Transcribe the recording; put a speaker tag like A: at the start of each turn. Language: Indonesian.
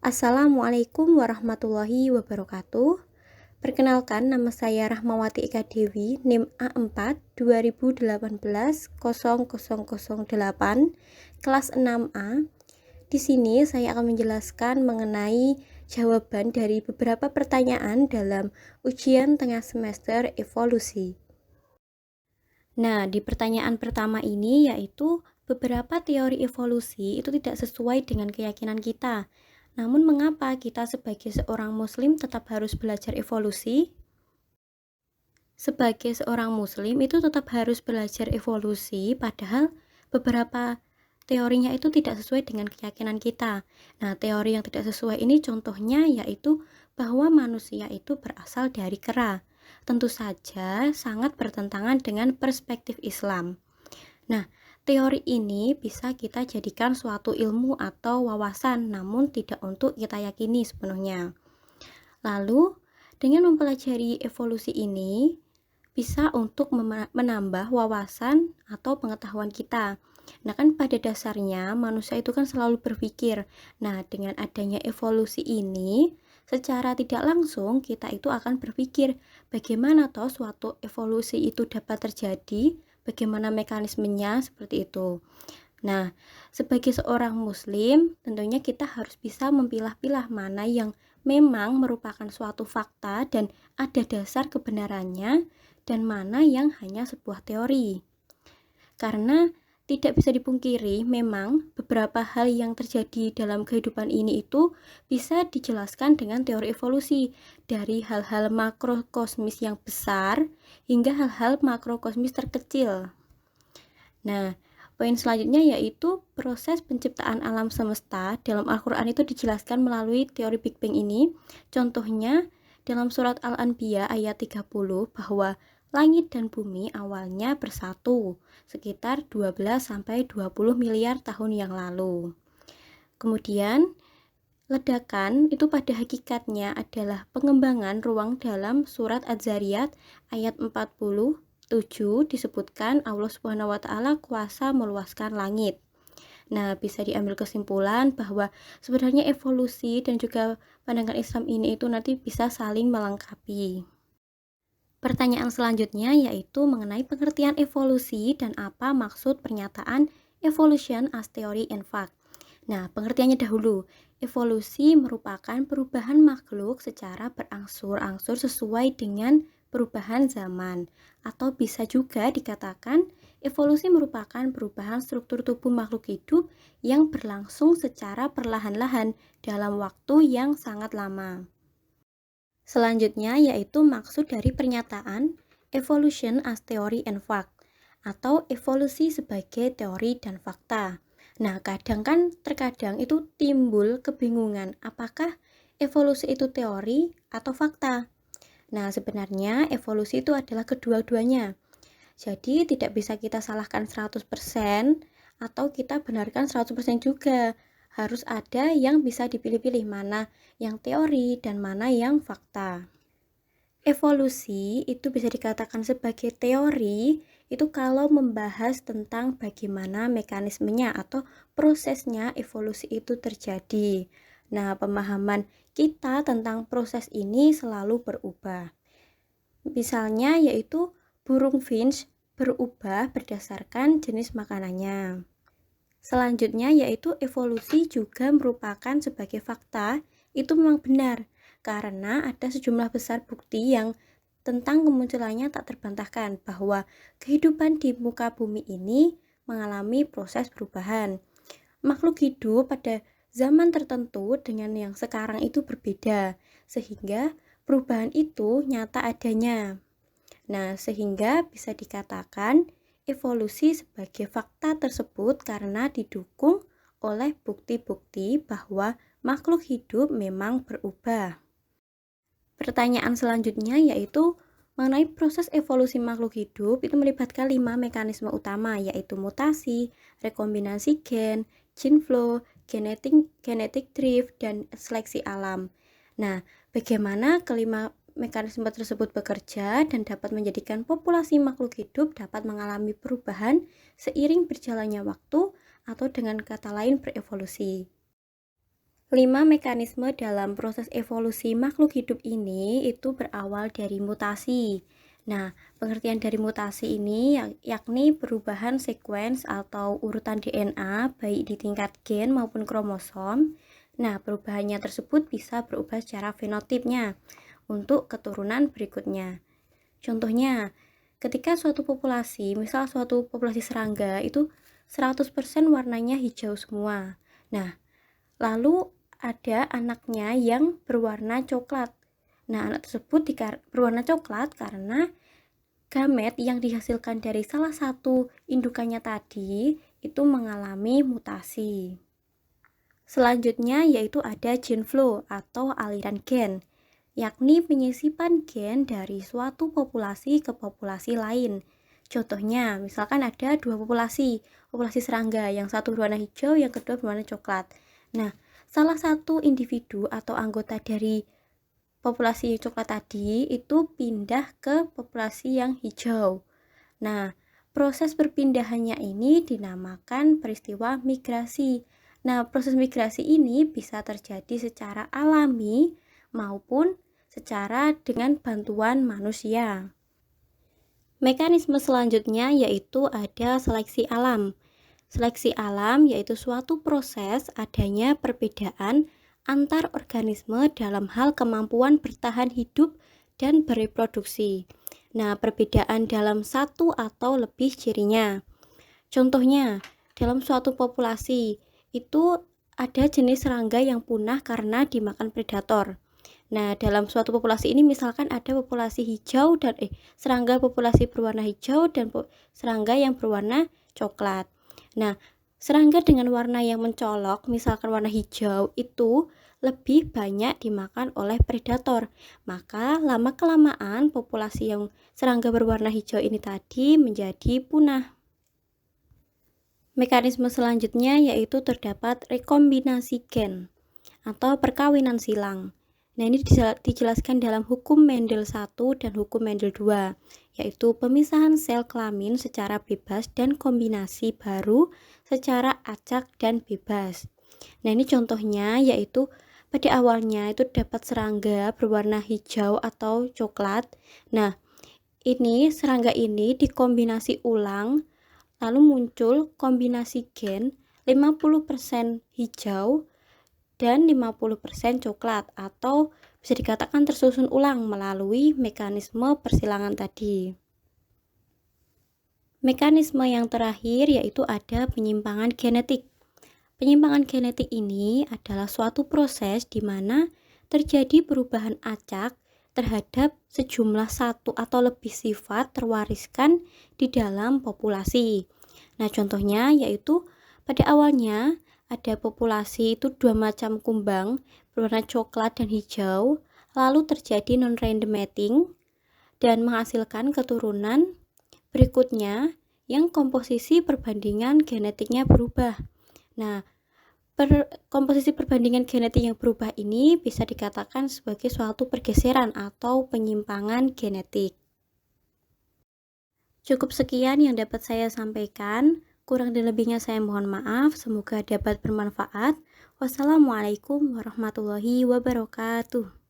A: Assalamualaikum warahmatullahi wabarakatuh. Perkenalkan, nama saya Rahmawati Eka Dewi, NIM A4 2018-0008, kelas 6A. Di sini saya akan menjelaskan mengenai jawaban dari beberapa pertanyaan dalam ujian tengah semester evolusi. Nah, di pertanyaan pertama ini yaitu beberapa teori evolusi itu tidak sesuai dengan keyakinan kita. Namun mengapa kita sebagai seorang muslim tetap harus belajar evolusi? Sebagai seorang muslim itu tetap harus belajar evolusi, padahal beberapa teorinya itu tidak sesuai dengan keyakinan kita. Nah, teori yang tidak sesuai ini contohnya yaitu bahwa manusia itu berasal dari kera. Tentu saja sangat bertentangan dengan perspektif Islam. Nah, teori ini bisa kita jadikan suatu ilmu atau wawasan, namun tidak untuk kita yakini sepenuhnya. Lalu, dengan mempelajari evolusi ini, bisa untuk menambah wawasan atau pengetahuan kita. Nah, kan pada dasarnya manusia itu kan selalu berpikir. Nah, dengan adanya evolusi ini, secara tidak langsung kita itu akan berpikir bagaimana toh suatu evolusi itu dapat terjadi, bagaimana mekanismenya seperti itu. Nah, sebagai seorang muslim, tentunya kita harus bisa memilah-pilah mana yang memang merupakan suatu fakta dan ada dasar kebenarannya, dan mana yang hanya sebuah teori. Karena tidak bisa dipungkiri, memang beberapa hal yang terjadi dalam kehidupan ini itu bisa dijelaskan dengan teori evolusi, dari hal-hal makrokosmis yang besar hingga hal-hal makrokosmis terkecil. Nah, poin selanjutnya yaitu proses penciptaan alam semesta dalam Al-Quran itu dijelaskan melalui teori Big Bang ini. Contohnya dalam surat Al-Anbiya ayat 30 bahwa langit dan bumi awalnya bersatu sekitar 12-20 miliar tahun yang lalu. Kemudian ledakan itu pada hakikatnya adalah pengembangan ruang dalam surat Az-Zariyat ayat 47 disebutkan Allah Subhanahu wa taala kuasa meluaskan langit. Nah, bisa diambil kesimpulan bahwa sebenarnya evolusi dan juga pandangan Islam ini itu nanti bisa saling melengkapi. Pertanyaan selanjutnya yaitu mengenai pengertian evolusi dan apa maksud pernyataan evolution as theory and fact. Nah, pengertiannya dahulu. Evolusi merupakan perubahan makhluk secara berangsur-angsur sesuai dengan perubahan zaman. Atau bisa juga dikatakan evolusi merupakan perubahan struktur tubuh makhluk hidup yang berlangsung secara perlahan-lahan dalam waktu yang sangat lama. Selanjutnya yaitu maksud dari pernyataan evolution as theory and fact atau evolusi sebagai teori dan fakta. Nah, terkadang itu timbul kebingungan apakah evolusi itu teori atau fakta. Nah, sebenarnya evolusi itu adalah kedua-duanya. Jadi tidak bisa kita salahkan 100% atau kita benarkan 100% juga. Harus ada yang bisa dipilih-pilih mana yang teori dan mana yang fakta. Evolusi itu bisa dikatakan sebagai teori itu kalau membahas tentang bagaimana mekanismenya atau prosesnya evolusi itu terjadi. Nah, pemahaman kita tentang proses ini selalu berubah. Misalnya yaitu burung finch berubah berdasarkan jenis makanannya. Selanjutnya yaitu evolusi juga merupakan sebagai fakta, itu memang benar karena ada sejumlah besar bukti yang tentang kemunculannya tak terbantahkan bahwa kehidupan di muka bumi ini mengalami proses perubahan. Makhluk hidup pada zaman tertentu dengan yang sekarang itu berbeda, sehingga perubahan itu nyata adanya. Nah, sehingga bisa dikatakan evolusi sebagai fakta tersebut karena didukung oleh bukti-bukti bahwa makhluk hidup memang berubah. Pertanyaan selanjutnya yaitu mengenai proses evolusi makhluk hidup itu melibatkan 5 mekanisme utama yaitu mutasi, rekombinasi gen, gene flow, genetic drift, dan seleksi alam. Nah, bagaimana kelima mekanisme tersebut bekerja dan dapat menjadikan populasi makhluk hidup dapat mengalami perubahan seiring berjalannya waktu atau dengan kata lain berevolusi. 5 mekanisme dalam proses evolusi makhluk hidup ini itu berawal dari mutasi. Nah, pengertian dari mutasi ini yakni perubahan sekuens atau urutan DNA baik di tingkat gen maupun kromosom. Nah, perubahannya tersebut bisa berubah secara fenotipnya untuk keturunan berikutnya. Contohnya, ketika suatu populasi, misal suatu populasi serangga itu 100% warnanya hijau semua. Nah, lalu ada anaknya yang berwarna coklat. Nah, anak tersebut berwarna coklat karena gamet yang dihasilkan dari salah satu indukannya tadi itu mengalami mutasi. Selanjutnya yaitu ada gene flow atau aliran gen, yakni penyisipan gen dari suatu populasi ke populasi lain. Contohnya, misalkan ada dua populasi serangga, yang satu berwarna hijau, yang kedua berwarna coklat. Nah, salah satu individu atau anggota dari populasi coklat tadi itu pindah ke populasi yang hijau. Nah, proses perpindahannya ini dinamakan peristiwa migrasi. Nah, proses migrasi ini bisa terjadi secara alami maupun secara dengan bantuan manusia. Mekanisme selanjutnya yaitu ada seleksi alam. Seleksi alam yaitu suatu proses adanya perbedaan antar organisme dalam hal kemampuan bertahan hidup dan bereproduksi. Nah, perbedaan dalam satu atau lebih cirinya. Contohnya, dalam suatu populasi itu ada jenis serangga yang punah karena dimakan predator. Nah, dalam suatu populasi ini misalkan ada populasi hijau dan serangga populasi berwarna hijau dan serangga yang berwarna coklat. Nah, serangga dengan warna yang mencolok, misalkan warna hijau, itu lebih banyak dimakan oleh predator. Maka lama-kelamaan populasi yang serangga berwarna hijau ini tadi menjadi punah. Mekanisme selanjutnya yaitu terdapat rekombinasi gen atau perkawinan silang. Nah, ini dijelaskan dalam hukum Mendel 1 dan hukum Mendel 2, yaitu pemisahan sel kelamin secara bebas dan kombinasi baru secara acak dan bebas. Nah, ini contohnya yaitu pada awalnya itu dapat serangga berwarna hijau atau coklat. Nah, ini serangga ini dikombinasi ulang, lalu muncul kombinasi gen 50% hijau dan 50% coklat, atau bisa dikatakan tersusun ulang melalui mekanisme persilangan tadi. Mekanisme yang terakhir yaitu ada penyimpangan genetik. Penyimpangan genetik ini adalah suatu proses di mana terjadi perubahan acak terhadap sejumlah satu atau lebih sifat terwariskan di dalam populasi. Nah, contohnya yaitu pada awalnya ada populasi itu dua macam kumbang berwarna coklat dan hijau, lalu terjadi non-random mating dan menghasilkan keturunan berikutnya yang komposisi perbandingan genetiknya berubah. Nah, komposisi perbandingan genetik yang berubah ini bisa dikatakan sebagai suatu pergeseran atau penyimpangan genetik. Cukup sekian yang dapat saya sampaikan. Kurang dan lebihnya saya mohon maaf, semoga dapat bermanfaat. Wassalamualaikum warahmatullahi wabarakatuh.